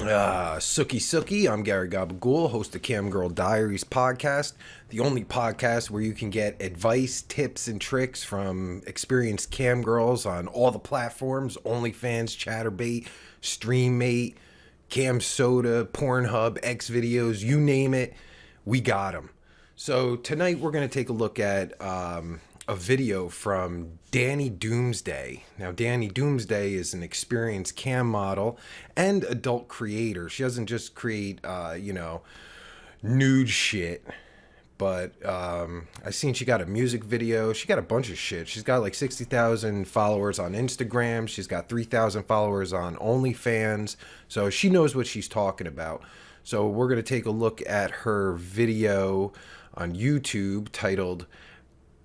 Suki, I'm Gary Gabagool, host of Girl Diaries Podcast, the only podcast where you can get advice, tips, and tricks from experienced cam girls on all the platforms: OnlyFans, Chatterbait, StreamMate, Cam Soda, Pornhub, X Videos, you name it, we got them. So tonight we're going to take a look at a video from Dani Doomsday. Now, Dani Doomsday is an experienced cam model and adult creator. She doesn't just create, nude shit, but I seen she got a music video. She got a bunch of shit. She's got like 60,000 followers on Instagram. She's got 3,000 followers on OnlyFans. So she knows what she's talking about. So we're going to take a look at her video on YouTube titled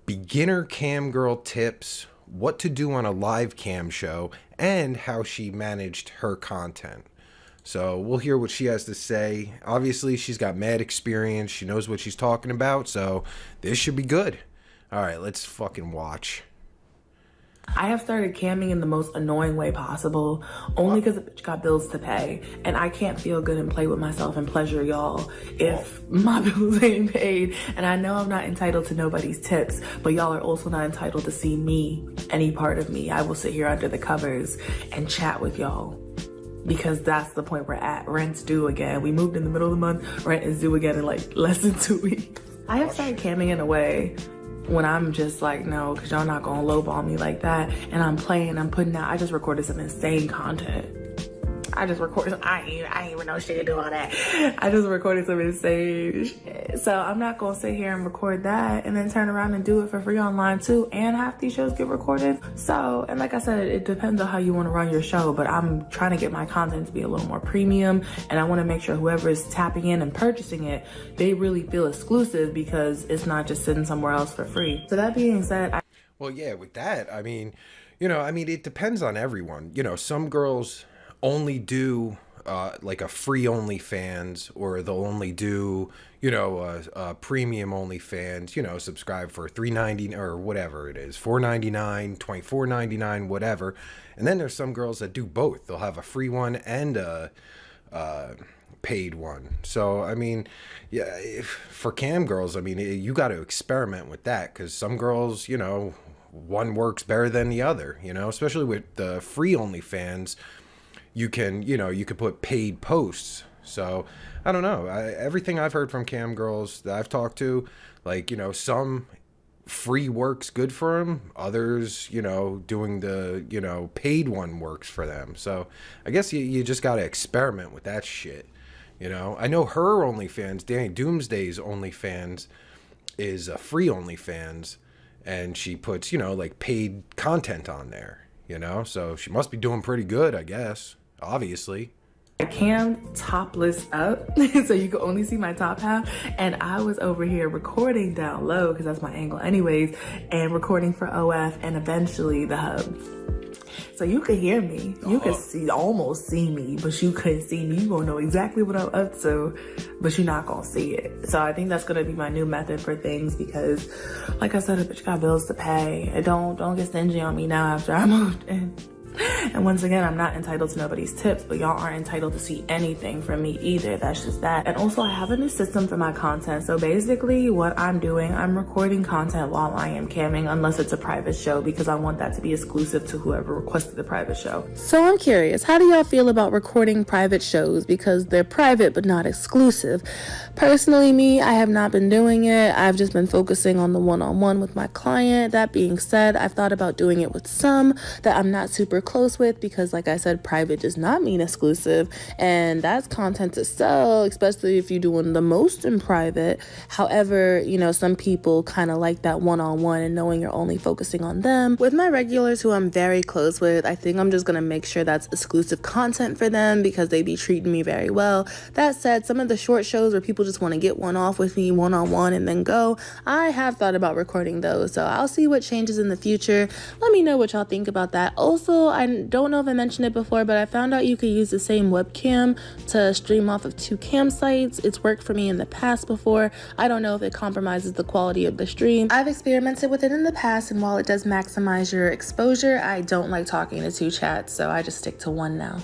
Beginner Cam Girl Tips, What to Do on a Live Cam Show, and how she managed her content. So we'll hear what she has to say. Obviously, she's got mad experience. She knows what she's talking about, so this should be good. All right, let's fucking watch. I have started camming in the most annoying way possible, only because the bitch got bills to pay, and I can't feel good and play with myself and pleasure y'all if my bills ain't paid. And I know I'm not entitled to nobody's tips, but y'all are also not entitled to see me, any part of me. I will sit here under the covers and chat with y'all, because that's the point we're at. Rent's due again. We moved in the middle of the month. Rent is due again in like less than 2 weeks. I have started camming in a way when I'm just like, no, because y'all not gonna lowball me like that. And I'm playing, I'm putting out, I just recorded some insane content. I ain't even know shit to do all that. I just recorded some insane shit. So I'm not gonna sit here and record that and then turn around and do it for free online too. And half these shows get recorded. So, and like I said, it depends on how you wanna run your show, but I'm trying to get my content to be a little more premium. And I wanna make sure whoever is tapping in and purchasing it, they really feel exclusive, because it's not just sitting somewhere else for free. So that being said, Well, yeah, with that, it depends on everyone. Some girls only do like a free OnlyFans, or they'll only do a premium OnlyFans, subscribe for $3.99 or whatever it is, $4.99, $24.99, whatever. And then there's some girls that do both. They'll have a free one and a paid one. So for cam girls, you got to experiment with that, because some girls, one works better than the other, especially with the free OnlyFans. You can put paid posts. So I don't know. Everything I've heard from cam girls that I've talked to, some free works good for them. Others, doing the, paid one works for them. So I guess you just got to experiment with that shit. I know her OnlyFans, Dani Doomsday's OnlyFans, is a free OnlyFans, and she puts, like paid content on there, so she must be doing pretty good, I guess. Obviously. I cam topless up so you can only see my top half, and I was over here recording down low because that's my angle anyways, and recording for OF and eventually the hub. So you could hear me, you could almost see me, but you couldn't see me. You gonna know exactly what I'm up to, but you're not gonna see it. So I think that's gonna be my new method for things, because like I said, a bitch got bills to pay. And don't get stingy on me now after I moved in. And once again, I'm not entitled to nobody's tips, but y'all aren't entitled to see anything from me either. That's just that. And also, I have a new system for my content. So basically what I'm doing, I'm recording content while I am camming, unless it's a private show, because I want that to be exclusive to whoever requested the private show. So I'm curious, how do y'all feel about recording private shows? Because they're private but not exclusive. Personally, me, I have not been doing it. I've just been focusing on the one-on-one with my client. That being said, I've thought about doing it with some that I'm not super close with, because like I said, private does not mean exclusive, and that's content to sell, especially if you're doing the most in private. However, some people kind of like that one-on-one and knowing you're only focusing on them. With my regulars who I'm very close with, I think I'm just gonna make sure that's exclusive content for them, because they be treating me very well. That said, some of the short shows where people just want to get one off with me one-on-one and then go, I have thought about recording those, so I'll see what changes in the future. Let me know what y'all think about that. Also, I don't know if I mentioned it before, but I found out you could use the same webcam to stream off of 2 cam sites. It's worked for me in the past before. I don't know if it compromises the quality of the stream. I've experimented with it in the past, and while it does maximize your exposure, I don't like talking to 2 chats, so I just stick to one now.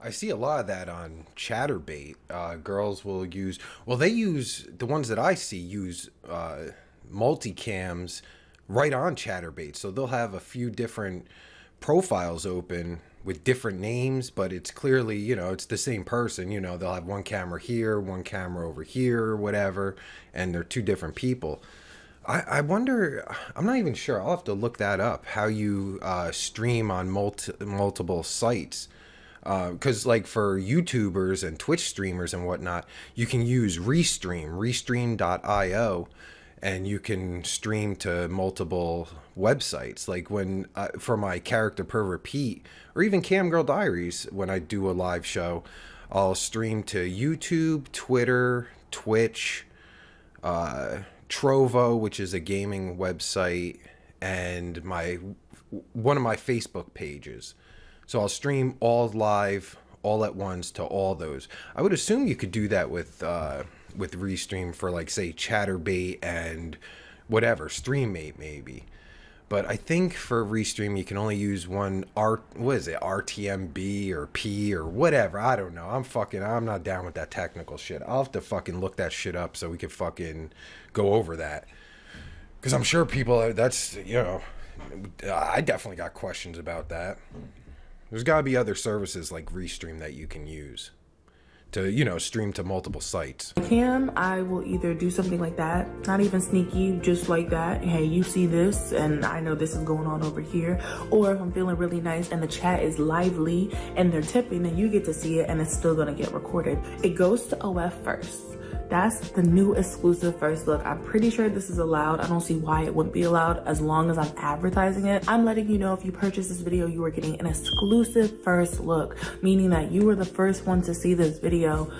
I see a lot of that on Chatterbait. Girls will use, well, they use, the ones that I see use multicams right on Chatterbait. So they'll have a few different profiles open with different names, but it's clearly, it's the same person. They'll have one camera here, one camera over here, or whatever, and they're two different people. I wonder, I'm not even sure. I'll have to look that up, how you stream on multiple sites. Because like for YouTubers and Twitch streamers and whatnot, you can use restream.io, and you can stream to multiple websites. Like when for my character per repeat, or even Girl Diaries, when I do a live show, I'll stream to YouTube, Twitter, Twitch, Trovo, which is a gaming website, and one of my Facebook pages. So I'll stream all live, all at once to all those. I would assume you could do that with Restream for, like, say, Chatterbait and whatever, Streammate maybe. But I think for Restream you can only use one RTMB or P or whatever. I don't know. I'm not down with that technical shit. I'll have to fucking look that shit up so we can fucking go over that. Because I'm sure people, I definitely got questions about that. There's got to be other services like Restream that you can use to, stream to multiple sites. I will either do something like that, not even sneaky, just like that. Hey, you see this, and I know this is going on over here. Or if I'm feeling really nice and the chat is lively and they're tipping, then you get to see it and it's still gonna get recorded. It goes to OF first. That's the new exclusive first look. I'm pretty sure this is allowed. I don't see why it wouldn't be allowed as long as I'm advertising it. I'm letting you know if you purchase this video, you are getting an exclusive first look, meaning that you are the first one to see this video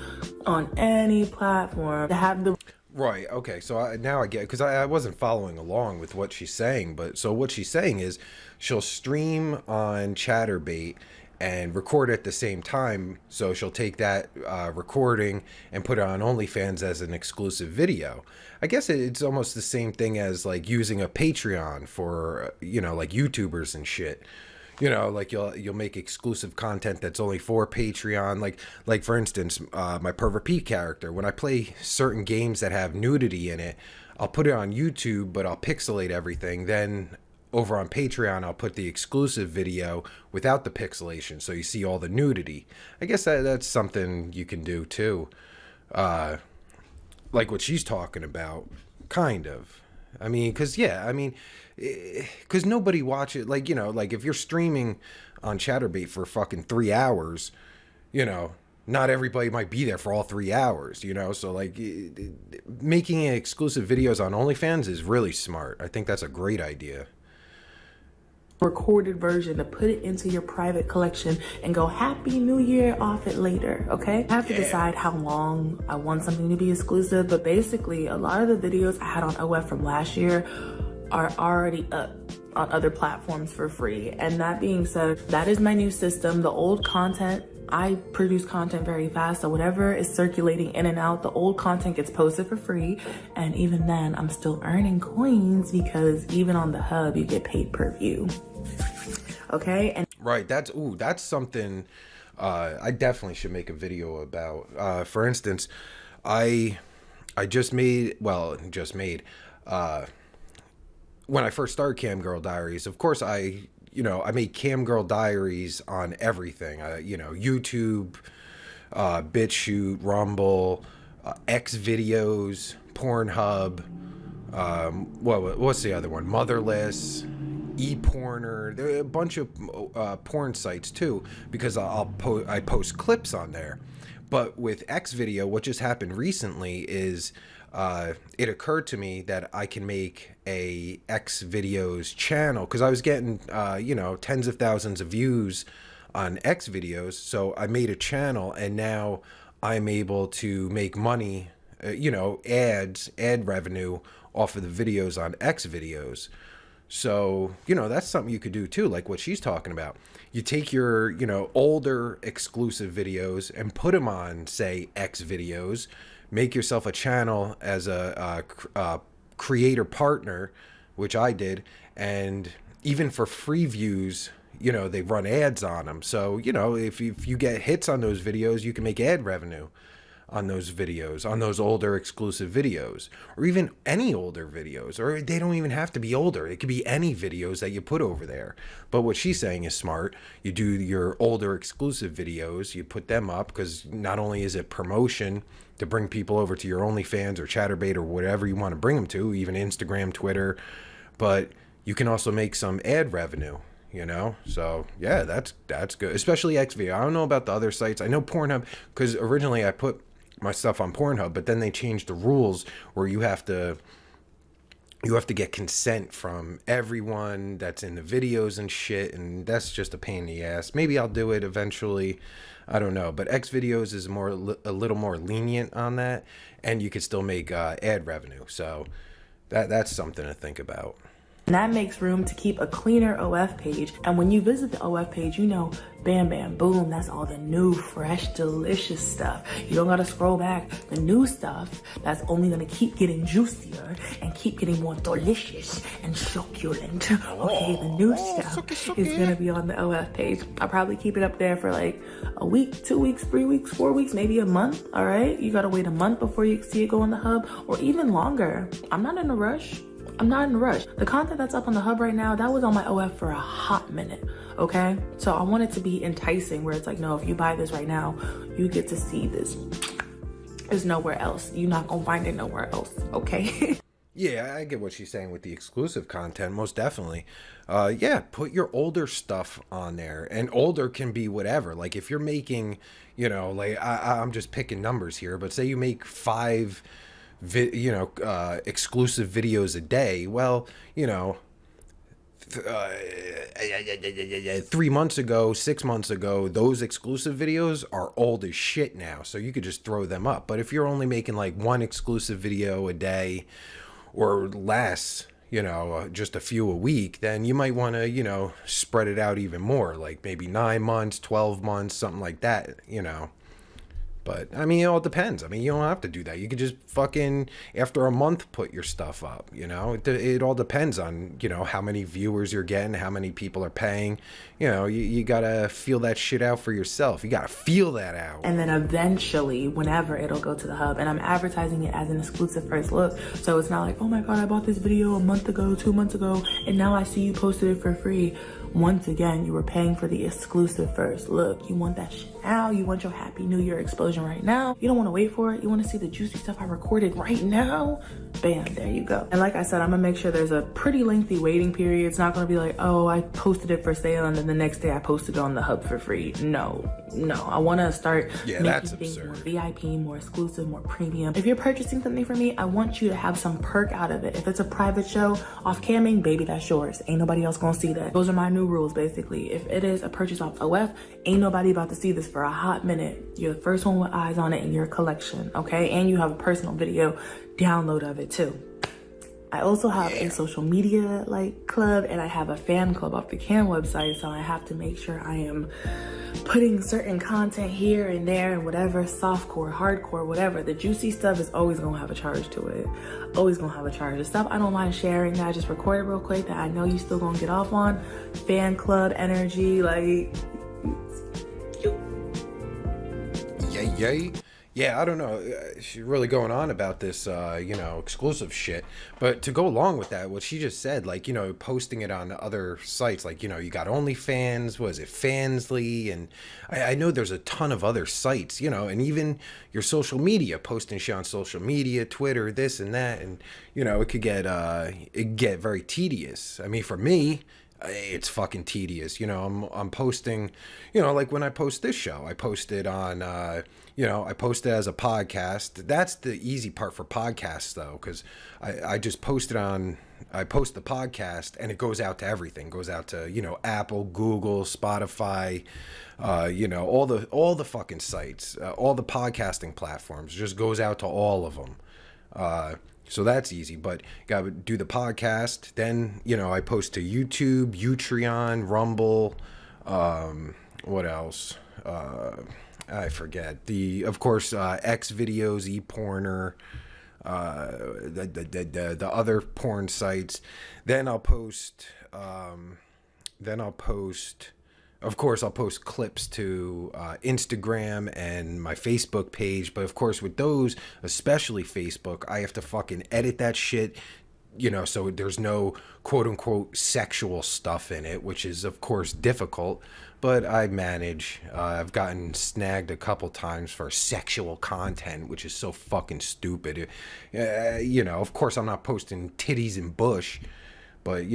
on any platform to have the... Right, okay, so now I get it, because I wasn't following along with what she's saying, but so what she's saying is she'll stream on Chatterbait and record at the same time. So she'll take that recording and put it on OnlyFans as an exclusive video. I guess it's almost the same thing as like using a Patreon for, like YouTubers and shit. Like you'll make exclusive content that's only for Patreon. Like for instance, my per repeat character, when I play certain games that have nudity in it, I'll put it on YouTube, but I'll pixelate everything. Then over on Patreon, I'll put the exclusive video without the pixelation, so you see all the nudity. I guess that's something you can do too. Like what she's talking about, kind of. I mean, because nobody watches, like if you're streaming on Chatterbait for fucking 3 hours, not everybody might be there for all 3 hours, so like making exclusive videos on OnlyFans is really smart. I think that's a great idea. Recorded version to put it into your private collection and go Happy New Year off it later. Okay, I have to decide how long I want something to be exclusive, but basically a lot of the videos I had on OF from last year are already up on other platforms for free. And that being said, that is my new system. The old content, I produce content very fast, so whatever is circulating in and out, the old content gets posted for free. And even then, I'm still earning coins because even on the hub, you get paid per view. Okay? And right, that's something I definitely should make a video about. For instance, I just made when I first started Girl Diaries, of course I made Girl Diaries on everything. YouTube, BitChute, Rumble, X videos, Pornhub. What's the other one? Motherless, ePorner. There are a bunch of porn sites too, because I post clips on there. But with X video, what just happened recently is it occurred to me that I can make a X videos channel, because I was getting tens of thousands of views on X videos. So I made a channel, and now I'm able to make money, ad revenue off of the videos on X videos. So, that's something you could do too, like what she's talking about. You take your, older exclusive videos and put them on, say, X videos, make yourself a channel as a creator partner, which I did, and even for free views, they run ads on them. So, if you get hits on those videos, you can make ad revenue on those videos, on those older exclusive videos, or even any older videos, or they don't even have to be older. It could be any videos that you put over there. But what she's saying is smart. You do your older exclusive videos, you put them up, because not only is it promotion to bring people over to your OnlyFans or Chatterbait or whatever you want to bring them to, even Instagram, Twitter, but you can also make some ad revenue. So yeah, that's good, especially Xvideo. I don't know about the other sites. I know Pornhub, because originally I put my stuff on Pornhub, but then they changed the rules where you have to get consent from everyone that's in the videos and shit, and that's just a pain in the ass. Maybe I'll do it eventually, I don't know, but Xvideos is a little more lenient on that, and you could still make ad revenue, so that's something to think about. And that makes room to keep a cleaner OF page. And when you visit the OF page, bam, bam, boom, that's all the new, fresh, delicious stuff. You don't gotta scroll back. The new stuff that's only gonna keep getting juicier and keep getting more delicious and succulent. Okay, the new stuff is gonna be on the OF page. I'll probably keep it up there for like a week, 2 weeks, 3 weeks, 4 weeks, maybe a month, all right? You gotta wait a month before you see it go on the hub, or even longer. I'm not in a rush. The content that's up on the hub right now, that was on my OF for a hot minute, okay? So I want it to be enticing, where it's like, no, if you buy this right now, you get to see this. There's nowhere else. You're not gonna find it nowhere else, okay? Yeah, I get what she's saying with the exclusive content, most definitely. Yeah, put your older stuff on there, and older can be whatever. Like if you're making, like I'm just picking numbers here, but say you make 5 exclusive videos a day. Well, 3 months ago, 6 months ago, those exclusive videos are old as shit now. So you could just throw them up. But if you're only making like 1 exclusive video a day or less, just a few a week, then you might want to, spread it out even more, like maybe 9 months, 12 months, something like that, But, it all depends. You don't have to do that. You could just fucking, after a month, put your stuff up, It all depends on, how many viewers you're getting, how many people are paying. You gotta feel that shit out for yourself. You gotta feel that out. And then eventually, whenever it'll go to the hub, and I'm advertising it as an exclusive first look. So it's not like, oh my God, I bought this video a month ago, 2 months ago, and now I see you posted it for free. Once again, you were paying for the exclusive first look. You want that shit now. You want your Happy New Year explosion right now. You don't want to wait for it. You want to see the juicy stuff I recorded right now. Bam, there you go. And like I said, I'm gonna make sure there's a pretty lengthy waiting period. It's not gonna be like, oh, I posted it for sale and then the next day I posted it on the hub for free. No. I want to start making things more VIP, more exclusive, more premium. If you're purchasing something from me, I want you to have some perk out of it. If it's a private show, off camming, baby, that's yours. Ain't nobody else gonna see that. Those are my new rules, basically. If it is a purchase off OF, ain't nobody about to see this for a hot minute. You're the first one with eyes on it in your collection, okay? And you have a personal video download of it too. I also have a social media club, and I have a fan club off the Can website, so I have to make sure I am putting certain content here and there and whatever, softcore, hardcore, whatever. The juicy stuff is always gonna have a charge to it. Always gonna have a charge. The stuff I don't mind sharing that I just recorded real quick that I know you still gonna get off on, fan club energy, Yay. Yeah, I don't know. She's really going on about this, exclusive shit. But to go along with that, what she just said, posting it on other sites, you got OnlyFans, was it Fansly? And I know there's a ton of other sites, and even your social media, posting shit on social media, Twitter, this and that. And, it could get very tedious. For me, it's fucking tedious. I'm posting, like when I post this show, I post it on, I post it as a podcast. That's the easy part for podcasts though, because I just post it I post the podcast and it goes out to everything. It goes out to, Apple, Google, Spotify, all the fucking sites, all the podcasting platforms, just goes out to all of them. So that's easy, but gotta do the podcast. Then, I post to YouTube, Utreon, Rumble, what else? I forget. Of course, X videos, ePorner, the other porn sites. Then I'll post, then I'll post, of course, I'll post clips to Instagram and my Facebook page. But of course, with those, especially Facebook, I have to fucking edit that shit, so there's no quote unquote sexual stuff in it, which is, of course, difficult. But I manage. I've gotten snagged a couple times for sexual content, which is so fucking stupid. Of course, I'm not posting titties and bush. But,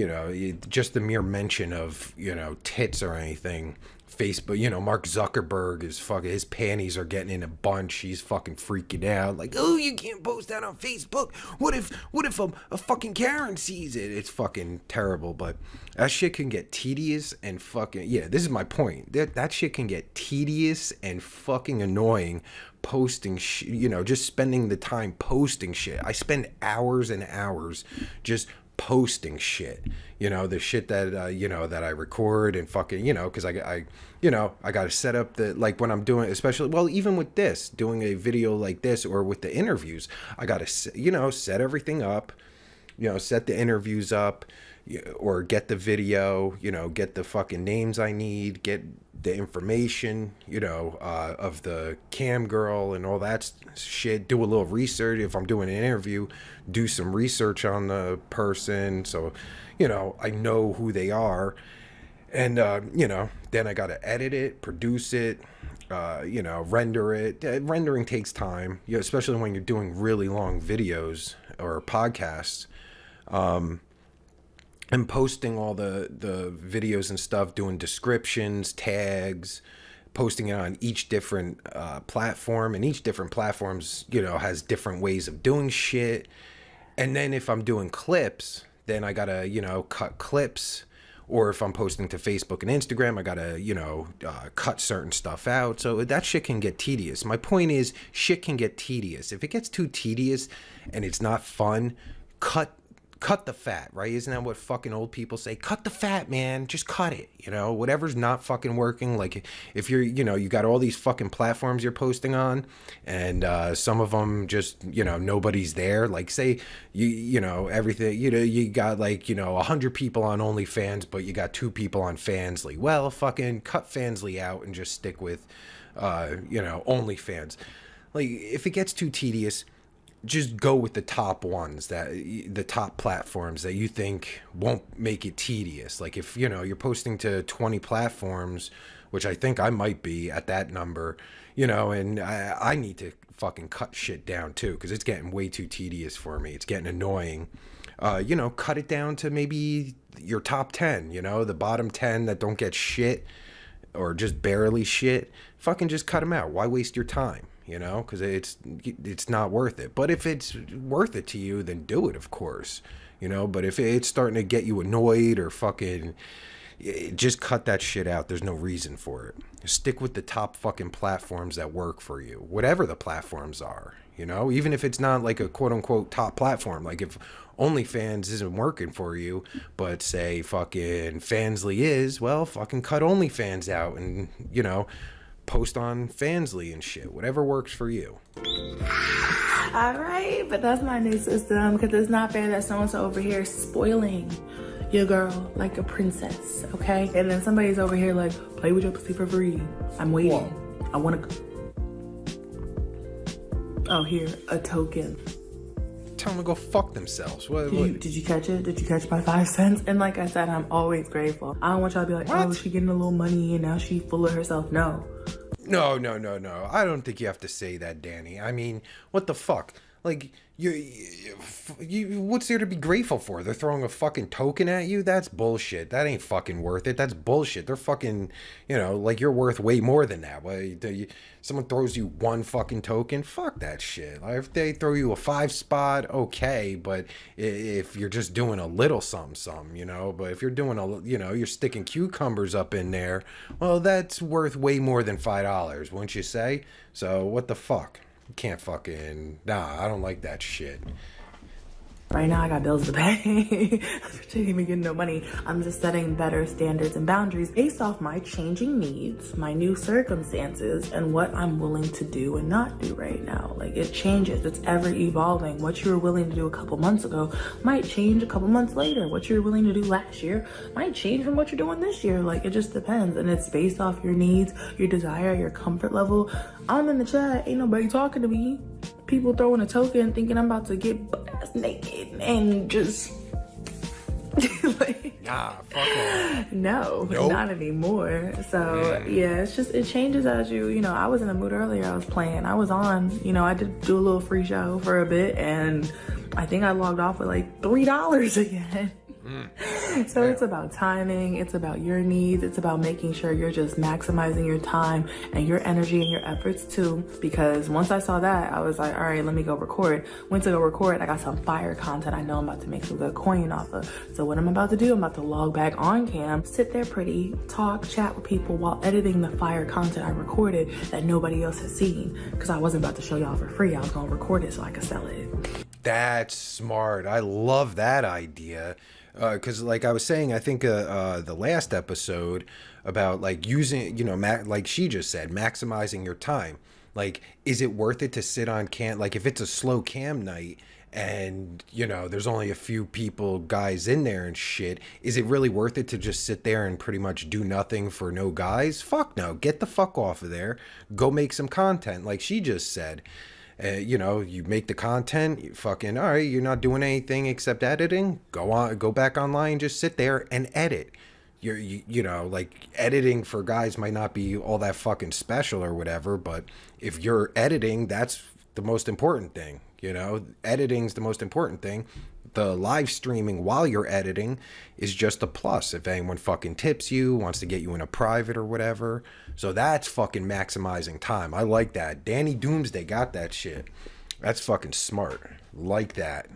just the mere mention of, tits or anything, Facebook, Mark Zuckerberg is fucking, his panties are getting in a bunch. He's fucking freaking out. Like, oh, you can't post that on Facebook. What if a fucking Karen sees it? It's fucking terrible. But that shit can get tedious and fucking, yeah, this is my point. That shit can get tedious and fucking annoying posting shit, just spending the time posting shit. I spend hours and hours just posting shit, the shit that that I record and fucking, because I got to set up the, like, when I'm doing, especially, well, even with this, doing a video like this, or with the interviews, I got to set everything up, set the interviews up, or get the video, get the fucking names I need, get the information, of the cam girl and all that shit, do a little research. If I'm doing an interview, do some research on the person, so, I know who they are. And, then I got to edit it, produce it, render it. Rendering takes time, especially when you're doing really long videos or podcasts. And posting all the videos and stuff, doing descriptions, tags, posting it on each different platform. And each different platforms, has different ways of doing shit. And then if I'm doing clips, then I gotta, cut clips. Or if I'm posting to Facebook and Instagram, I gotta, cut certain stuff out. So that shit can get tedious. My point is, shit can get tedious. If it gets too tedious and it's not fun, cut the fat, right? Isn't that what fucking old people say? Cut the fat, man. Just cut it, whatever's not fucking working. Like, if you're, you got all these fucking platforms you're posting on, and some of them just, nobody's there. Like, say, everything, you got, like, 100 people on OnlyFans, but you got 2 people on Fansly. Well, fucking cut Fansly out and just stick with, OnlyFans. Like, if it gets too tedious, just go with the top ones, the top platforms that you think won't make it tedious. Like, if you're posting to 20 platforms, which I think I might be at that number, and I need to fucking cut shit down too, because it's getting way too tedious for me. It's getting annoying. Cut it down to maybe your top 10, the bottom 10 that don't get shit, or just barely shit. Fucking just cut them out. Why waste your time? Because it's not worth it. But if it's worth it to you, then do it, of course. But if it's starting to get you annoyed or fucking, just cut that shit out. There's no reason for it. Stick with the top fucking platforms that work for you, whatever the platforms are. Even if it's not like a quote unquote top platform. Like, if OnlyFans isn't working for you, but say fucking Fansly is, well, fucking cut OnlyFans out and post on Fansly and shit, whatever works for you. All right, but that's my new system, because it's not fair that so-and-so over here is spoiling your girl like a princess, okay? And then somebody's over here like, play with your pussy for free. I'm waiting. Whoa. I want to. Oh, here, a token. Tell them to go fuck themselves. Did you catch it? Did you catch my 5 cents? And like I said, I'm always grateful. I don't want y'all to be like, what? Oh, she getting a little money and now she full of herself. No. No. I don't think you have to say that, Dani. I mean, what the fuck? Like, you what's there to be grateful for? They're throwing a fucking token at you? That's bullshit. That ain't fucking worth it. That's bullshit. They're fucking, like, you're worth way more than that. Someone throws you one fucking token, fuck that shit. Like, if they throw you a 5 spot, okay, but if you're just doing a little something, but if you're doing you're sticking cucumbers up in there, well, that's worth way more than $5, wouldn't you say? So what the fuck? You can't fucking, nah, I don't like that shit. Right now, I got bills to pay. I ain't even getting no money. I'm just setting better standards and boundaries based off my changing needs, my new circumstances, and what I'm willing to do and not do right now. Like, it changes. It's ever evolving. What you were willing to do a couple months ago might change a couple months later. What you were willing to do last year might change from what you're doing this year. Like, it just depends. And it's based off your needs, your desire, your comfort level. I'm in the chat. Ain't nobody talking to me. People throwing a token thinking I'm about to get butt-ass naked and just like, nah, fuck off. No, nope. Not anymore. So yeah, it's just, it changes as you know, I was in a mood earlier. I was playing, I was on, I did do a little free show for a bit, and I think I logged off with like $3 again. So it's about timing, it's about your needs, it's about making sure you're just maximizing your time and your energy and your efforts too. Because once I saw that, I was like, all right, let me go record. Went to go record, I got some fire content I know I'm about to make some good coin off of. So what I'm about to do, I'm about to log back on cam, sit there pretty, talk, chat with people while editing the fire content I recorded that nobody else has seen. Because I wasn't about to show y'all for free, I was gonna record it so I could sell it. That's smart. I love that idea. Because like I was saying, I think the last episode about like using, like she just said, maximizing your time. Like, is it worth it to sit on cam? Like, if it's a slow cam night and, there's only a few guys in there and shit, is it really worth it to just sit there and pretty much do nothing for no guys? Fuck no. Get the fuck off of there. Go make some content, like she just said. You make the content, you fucking, all right, you're not doing anything except editing, go back online, just sit there and edit. Like, editing for guys might not be all that fucking special or whatever, but if you're editing, that's the most important thing. Editing's the most important thing. The live streaming while you're editing is just a plus. If anyone fucking tips you, wants to get you in a private or whatever. So that's fucking maximizing time. I like that. Dani Doomsday got that shit. That's fucking smart. Like that.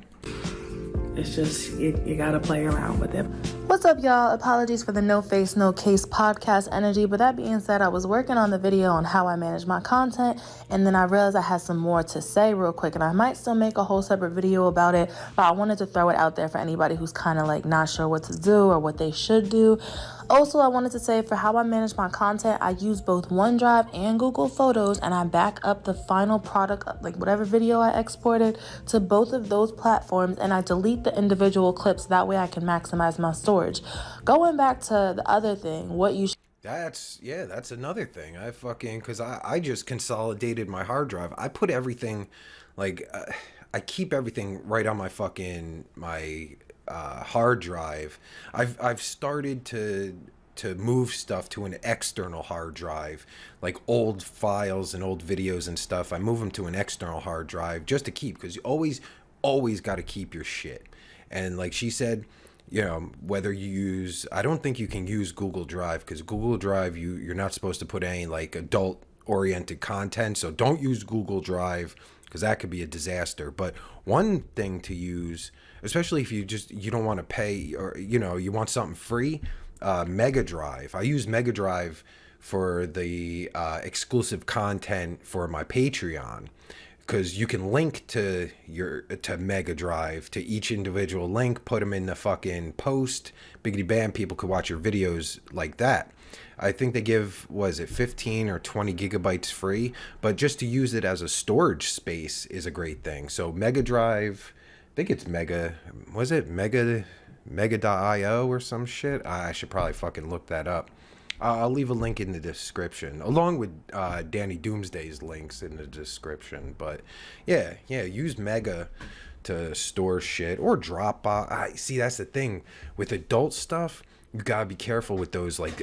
It's just, you gotta play around with it. What's up, y'all? Apologies for the no face, no case podcast energy. But that being said, I was working on the video on how I manage my content, and then I realized I had some more to say real quick, and I might still make a whole separate video about it, but I wanted to throw it out there for anybody who's kind of like not sure what to do or what they should do. Also, I wanted to say for how I manage my content, I use both OneDrive and Google Photos, and I back up the final product, like whatever video I exported, to both of those platforms, and I delete the individual clips. That way I can maximize my storage. Going back to the other thing, That's another thing. Because I just consolidated my hard drive. I put everything, I keep everything right on my hard drive. I've started to move stuff to an external hard drive, like old files and old videos and stuff. I move them to an external hard drive just to keep, because you always got to keep your shit. And like she said, whether you use, I don't think you can use Google Drive, because Google Drive, you're not supposed to put any like adult oriented content. So don't use Google Drive, because that could be a disaster. But one thing to use, especially if you don't want to pay, or you want something free, Mega Drive. I use Mega Drive for the exclusive content for my Patreon, because you can link to Mega Drive, to each individual link, put them in the fucking post, biggity bam, people could watch your videos like that. I think they give, 15 or 20 gigabytes free, but just to use it as a storage space is a great thing. So Mega Drive, I think it's Mega.io or some shit. I should probably fucking look that up. I'll leave a link in the description, along with Dani Doomsday's links in the description. But yeah, use Mega to store shit, or Dropbox. See, that's the thing with adult stuff. You gotta be careful with those, like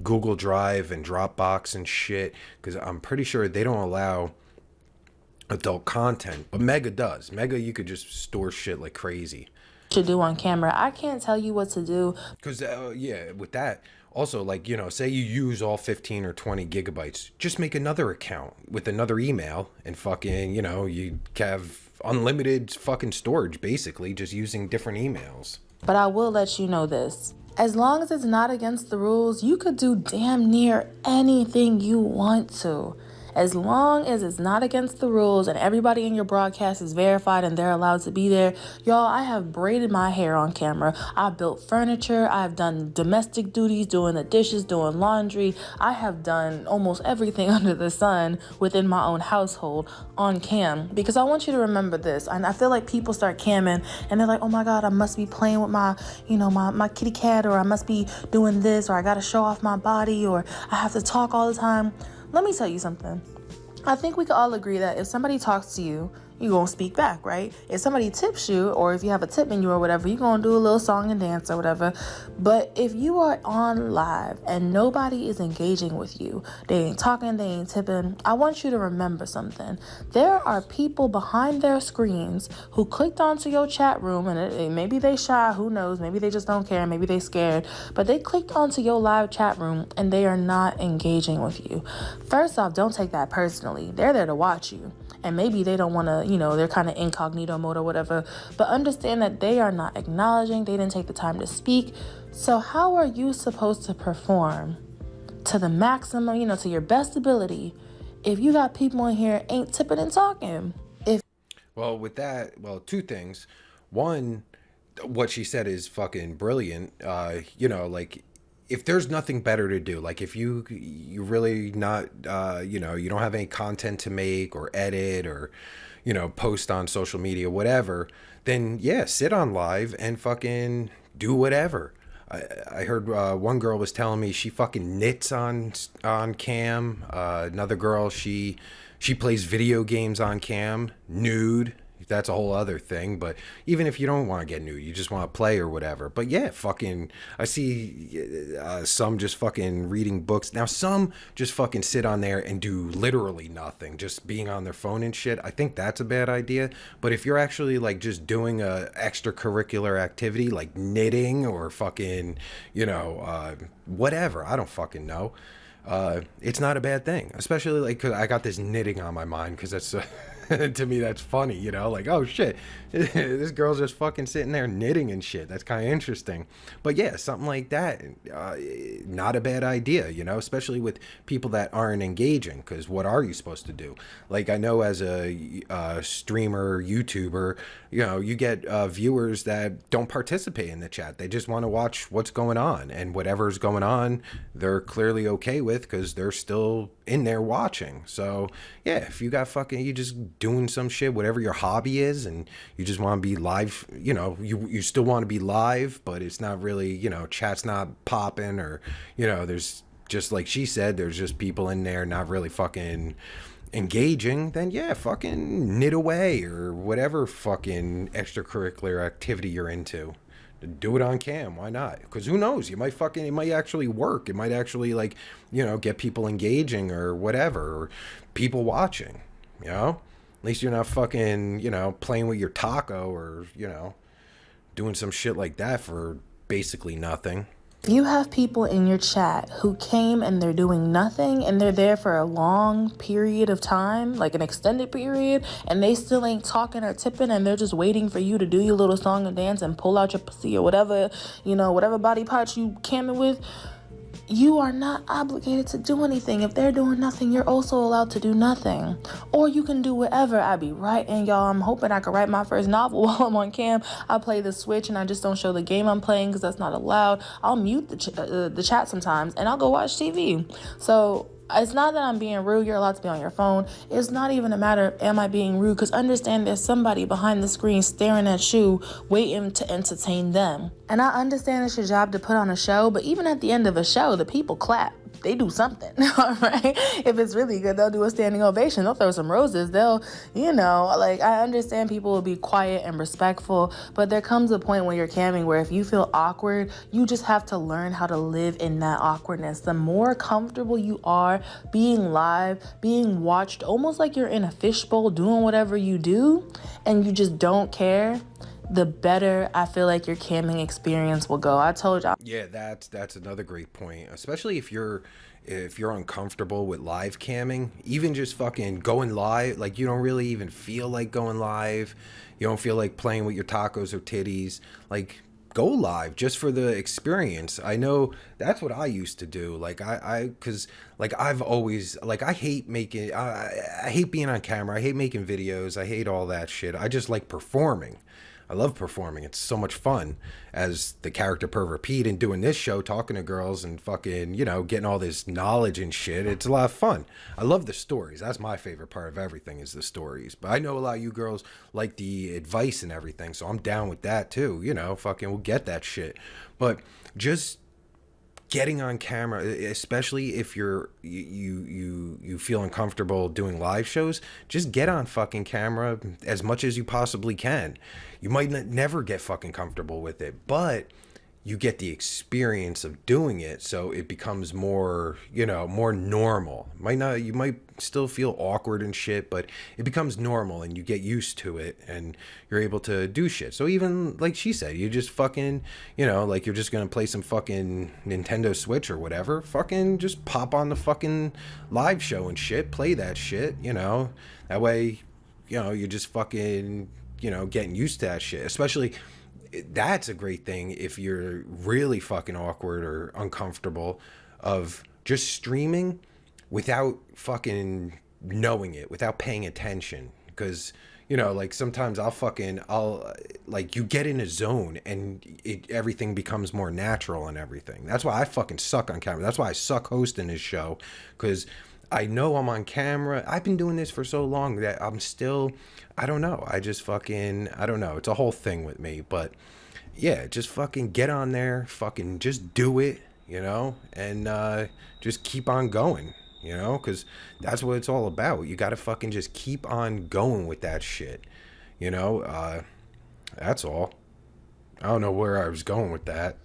Google Drive and Dropbox and shit, because I'm pretty sure they don't allow adult content, but Mega does. Mega, you could just store shit like crazy. To do on camera, I can't tell you what to do, because with that also, like, say you use all 15 or 20 gigabytes, just make another account with another email, and fucking you have unlimited fucking storage, basically, just using different emails. But I will let you know this. As long as it's not against the rules, you could do damn near anything you want to. As long as it's not against the rules and everybody in your broadcast is verified and they're allowed to be there. Y'all, I have braided my hair on camera. I've built furniture. I've done domestic duties, doing the dishes, doing laundry. I have done almost everything under the sun within my own household on cam, because I want you to remember this. And I feel like people start camming and they're like, oh my God, I must be playing with my, my kitty cat, or I must be doing this, or I got to show off my body, or I have to talk all the time. Let me tell you something. I think we can all agree that if somebody talks to you, you're going to speak back, right? If somebody tips you, or if you have a tip menu or whatever, you're going to do a little song and dance or whatever. But if you are on live and nobody is engaging with you, they ain't talking, they ain't tipping, I want you to remember something. There are people behind their screens who clicked onto your chat room, and maybe they shy, who knows, maybe they just don't care, maybe they scared, but they clicked onto your live chat room and they are not engaging with you. First off, don't take that personally. They're there to watch you. And maybe they don't want to, they're kind of incognito mode or whatever. But understand that they are not acknowledging. They didn't take the time to speak. So how are you supposed to perform to the maximum, to your best ability, if you got people in here ain't tipping and talking? Well, with that, two things. One, what she said is fucking brilliant. If there's nothing better to do, like if you really not, you don't have any content to make or edit or, post on social media, whatever, then yeah, sit on live and fucking do whatever. I heard one girl was telling me she fucking knits on cam. Another girl, she plays video games on cam, nude. That's a whole other thing. But even if you don't want to get nude, you just want to play or whatever. But yeah, fucking, I see some just fucking reading books. Now, some just fucking sit on there and do literally nothing, just being on their phone and shit. I think that's a bad idea. But if you're actually like just doing a extracurricular activity like knitting or fucking, whatever, I don't fucking know. It's not a bad thing, especially like, cause I got this knitting on my mind, cause that's to me that's funny, like, oh shit, this girl's just fucking sitting there knitting and shit. That's kind of interesting. But yeah, something like that, not a bad idea, especially with people that aren't engaging, because what are you supposed to do? Like, I know as a streamer, YouTuber, you get viewers that don't participate in the chat. They just want to watch what's going on, and whatever's going on, they're clearly okay with, because they're still in there watching. So yeah, if you got fucking, you just doing some shit, whatever your hobby is, and you just want to be live, you still want to be live, but it's not really, chat's not popping, or, there's just, like she said, there's just people in there not really fucking engaging, then yeah, fucking knit away or whatever fucking extracurricular activity you're into. Do it on cam. Why not? Because who knows? It might actually work. It might actually, like, get people engaging or whatever, or people watching, At least you're not fucking, playing with your taco or, doing some shit like that for basically nothing. You have people in your chat who came and they're doing nothing, and they're there for a long period of time, like an extended period, and they still ain't talking or tipping, and they're just waiting for you to do your little song and dance and pull out your pussy or whatever, whatever body part you camming with. You are not obligated to do anything. If they're doing nothing, you're also allowed to do nothing. Or you can do whatever. I be writing, y'all. I'm hoping I can write my first novel while I'm on cam. I play the Switch and I just don't show the game I'm playing because that's not allowed. I'll mute the chat sometimes and I'll go watch TV. So it's not that I'm being rude. You're allowed to be on your phone. It's not even a matter of am I being rude, because understand there's somebody behind the screen staring at you, waiting to entertain them. And I understand it's your job to put on a show, but even at the end of a show, the people clap. They do something, all right? If it's really good, they'll do a standing ovation. They'll throw some roses. They'll, I understand people will be quiet and respectful, but there comes a point when you're camming where if you feel awkward, you just have to learn how to live in that awkwardness. The more comfortable you are being live, being watched, almost like you're in a fishbowl doing whatever you do, and you just don't care, the better I feel like your camming experience will go. I told y'all. Yeah, that's another great point. Especially if you're uncomfortable with live camming, even just fucking going live, like you don't really even feel like going live. You don't feel like playing with your tacos or titties. Like, go live just for the experience. I know that's what I used to do. Like cause like I've always, like, I hate making, I hate being on camera. I hate making videos. I hate all that shit. I just like performing. I love performing. It's so much fun as the character Pervert Pete and doing this show, talking to girls and fucking, you know, getting all this knowledge and shit. It's a lot of fun. I love the stories. That's my favorite part of everything is the stories. But I know a lot of you girls like the advice and everything, so I'm down with that too. You know, fucking we'll get that shit. But just getting on camera, especially if you feel uncomfortable doing live shows, just get on fucking camera as much as you possibly can. You might never get fucking comfortable with it, but you get the experience of doing it, so it becomes more, you know, more normal. You might still feel awkward and shit, but it becomes normal and you get used to it and you're able to do shit. So even like she said, you just fucking, you know, like you're just gonna play some fucking Nintendo Switch or whatever, fucking just pop on the fucking live show and shit, play that shit, you know, that way, you know, you're just fucking, you know, getting used to that shit. Especially, that's a great thing if you're really fucking awkward or uncomfortable, of just streaming without fucking knowing it, without paying attention. Because, you know, like sometimes I'll like, you get in a zone and everything becomes more natural and everything. That's why I fucking suck on camera. That's why I suck hosting this show, because I know I'm on camera. I've been doing this for so long that I'm still, I don't know. I don't know. It's a whole thing with me. But yeah, just fucking get on there, fucking just do it, you know, and just keep on going, you know, because that's what it's all about. You got to fucking just keep on going with that shit, you know. That's all. I don't know where I was going with that.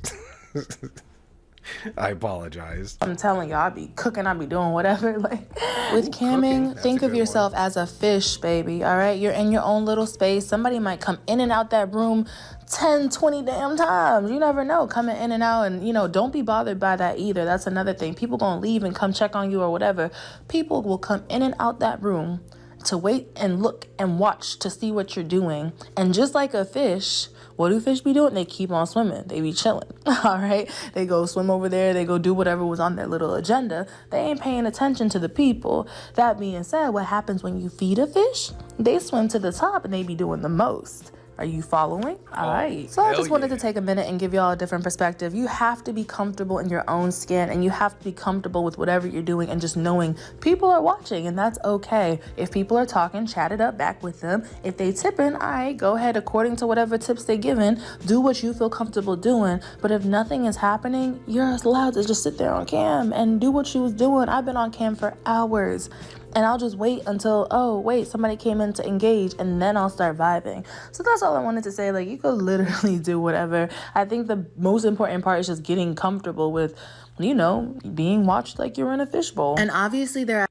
I apologize. I'm telling you, I'll be cooking, I'll be doing whatever. Like, with camming, think of yourself as a fish, baby, all right? You're in your own little space. Somebody might come in and out that room 10, 20 damn times. You never know, coming in and out. And, you know, don't be bothered by that either. That's another thing. People gonna leave and come check on you or whatever. People will come in and out that room to wait and look and watch to see what you're doing. And just like a fish, what do fish be doing? They keep on swimming. They be chilling. All right. They go swim over there. They go do whatever was on their little agenda. They ain't paying attention to the people. That being said, what happens when you feed a fish? They swim to the top and they be doing the most. Are you following? All right. So I just wanted to take a minute and give y'all a different perspective. You have to be comfortable in your own skin, and you have to be comfortable with whatever you're doing, and just knowing people are watching, and that's okay. If people are talking, chat it up back with them. If they tipping, all right, go ahead according to whatever tips they given. Do what you feel comfortable doing. But if nothing is happening, you're allowed to just sit there on cam and do what you was doing. I've been on cam for hours. And I'll just wait until, oh, wait, somebody came in to engage, and then I'll start vibing. So that's all I wanted to say. Like, you could literally do whatever. I think the most important part is just getting comfortable with, you know, being watched like you're in a fishbowl. And obviously there are...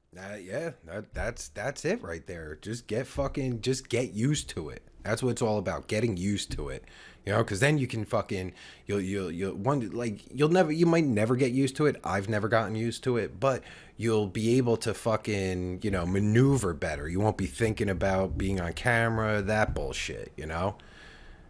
that's it right there. Just get used to it. That's what it's all about, getting used to it. You know, because then you can fucking, you might never get used to it. I've never gotten used to it, but you'll be able to fucking, you know, maneuver better. You won't be thinking about being on camera, that bullshit, you know?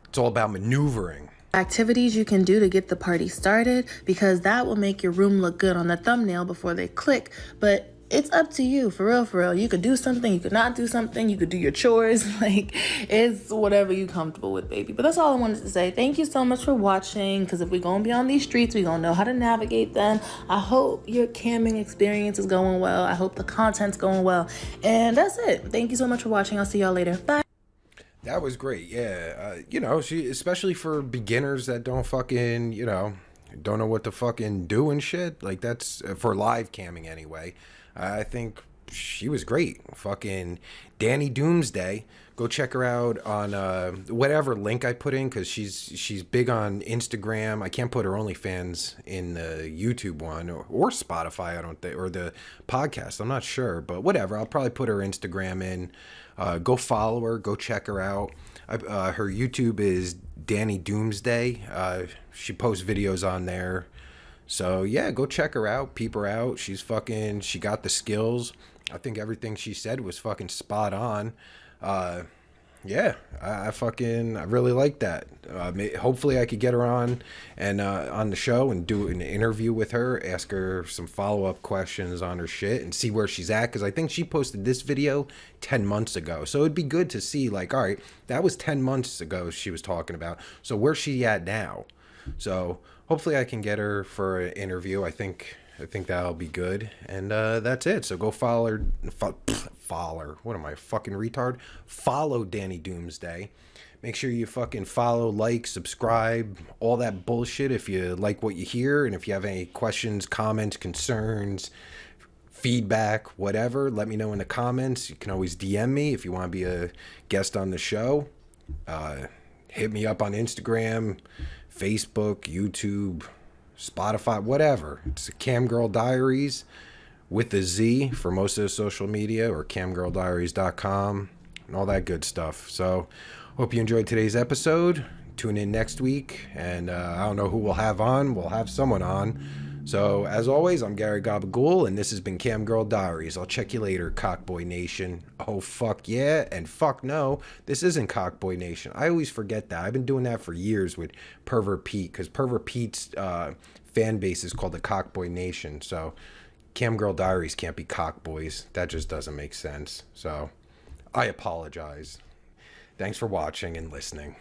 It's all about maneuvering. Activities you can do to get the party started, because that will make your room look good on the thumbnail before they click. But it's up to you, for real, for real. You could do something, you could not do something, you could do your chores. Like, it's whatever you comfortable with, baby. But that's all I wanted to say. Thank you so much for watching, because if we're going to be on these streets, we're going to know how to navigate them. I hope your camming experience is going well. I hope the content's going well. And that's it. Thank you so much for watching. I'll see y'all later. Bye. That was great. Yeah. You know, especially for beginners that don't fucking, you know, don't know what to fucking do and shit. Like, that's for live camming anyway. I think she was great. Fucking Dani Doomsday. Go check her out on whatever link I put in, because she's big on Instagram. I can't put her OnlyFans in the YouTube one or Spotify, I don't think, or the podcast. I'm not sure, but whatever. I'll probably put her Instagram in. Go follow her. Go check her out. Her YouTube is Dani Doomsday. She posts videos on there. So yeah, go check her out, peep her out. She got the skills. I think everything she said was fucking spot on. Yeah, I really like that. Hopefully I could get her on and on the show and do an interview with her, ask her some follow-up questions on her shit and see where she's at, because I think she posted this video 10 months ago. So it'd be good to see, like, all right, that was 10 months ago she was talking about. So where's she at now? So hopefully I can get her for an interview. I think that'll be good. And that's it. So go follow her. Follow her. What am I, fucking retard? Follow Dani Doomsday. Make sure you fucking follow, like, subscribe, all that bullshit if you like what you hear. And if you have any questions, comments, concerns, feedback, whatever, let me know in the comments. You can always DM me if you want to be a guest on the show. Hit me up on Instagram, Facebook, YouTube, Spotify, whatever. It's Cam Girl Diaries with a Z for most of the social media, or camgirldiaries.com and all that good stuff. So hope you enjoyed today's episode. Tune in next week, and I don't know who we'll have on. We'll have someone on. So as always, I'm Gary Gabagool, and this has been Cam Girl Diaries. I'll check you later, Cockboy Nation. Oh, fuck yeah, and fuck no, this isn't Cockboy Nation. I always forget that. I've been doing that for years with Pervert Pete, because Pervert Pete's fan base is called the Cockboy Nation. So Cam Girl Diaries can't be Cockboys. That just doesn't make sense. So I apologize. Thanks for watching and listening.